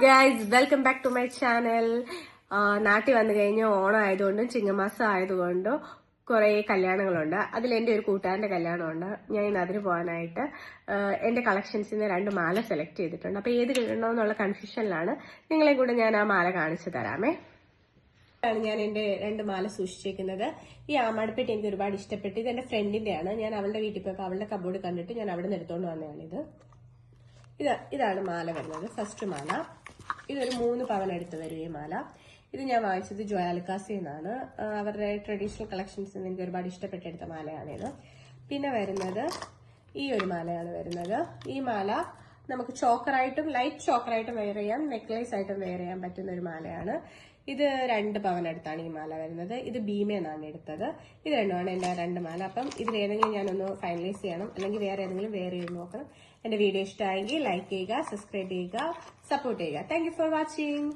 Guys, welcome back to my channel. നാട്ടിൽ വന്നു കഴിഞ്ഞ ഓണം ആയതുകൊണ്ടും ചിങ്ങമാസം ആയതുകൊണ്ടും കുറെ കല്യാണങ്ങളുണ്ട്. അതിൽ എൻ്റെ ഒരു കൂട്ടുകാരൻ്റെ കല്യാണമുണ്ട്. ഞാൻ ഇന്ന് അതിന് പോകാനായിട്ട് എൻ്റെ കളക്ഷൻസിൽ നിന്ന് 2 മാല സെലക്ട് ചെയ്തിട്ടുണ്ട്. അപ്പോൾ ഏത് കിട്ടണമെന്നുള്ള കൺഫ്യൂഷനിലാണ്. നിങ്ങളെ കൂടെ ഞാൻ ആ മാല കാണിച്ചു തരാമേ. ഞാൻ എൻ്റെ 2 മാല സൂക്ഷിച്ചേക്കുന്നത്. ഈ ആമാടപ്പെട്ടി എനിക്ക് ഒരുപാട് ഇഷ്ടപ്പെട്ടു. ഇത് എൻ്റെ ഫ്രണ്ടിൻ്റെയാണ്. ഞാൻ അവളുടെ വീട്ടിൽ പോയപ്പോൾ അവളുടെ കബോർഡ് കണ്ടിട്ട് ഞാൻ അവിടെ നിന്ന് എടുത്തുകൊണ്ട് വന്നതാണിത്. ഇതാണ് മാല വരുന്നത്. ഫസ്റ്റ് മാല ഇതൊരു 3 പവൻ എടുത്ത് വരും ഈ മാല. ഇത് ഞാൻ വാങ്ങിച്ചത് ജോയാലുക്കാസിൽ നിന്നാണ്. അവരുടെ ട്രഡീഷണൽ കളക്ഷൻസിൽ നിന്ന് എനിക്ക് ഒരുപാട് ഇഷ്ടപ്പെട്ടെടുത്ത മാലയാണിത്. പിന്നെ വരുന്നത് ഈ ഒരു മാലയാണ് വരുന്നത്. ഈ മാല നമുക്ക് ചോക്കറായിട്ടും ലൈറ്റ് ചോക്കറായിട്ടും വെയർ ചെയ്യാം, നെക്ലേസ് ആയിട്ടും വെയർ ചെയ്യാൻ പറ്റുന്ന ഒരു മാലയാണ്. ഇത് 2 പവൻ അടുത്താണ് ഈ മാല വരുന്നത്. ഇത് ഭീമേന്നാണ് എടുത്തത്. ഇത് രണ്ടുമാണ് എൻ്റെ 2 മാല. അപ്പം ഇതിലേതെങ്കിലും ഞാനൊന്ന് ഫൈനലൈസ് ചെയ്യണം, അല്ലെങ്കിൽ വേറെ ഏതെങ്കിലും വെയർ ചെയ്ത് നോക്കണം. എൻ്റെ വീഡിയോ ഇഷ്ടമായെങ്കിൽ ലൈക്ക് ചെയ്യുക, സബ്സ്ക്രൈബ് ചെയ്യുക, സപ്പോർട്ട് ചെയ്യുക. Thank you for watching.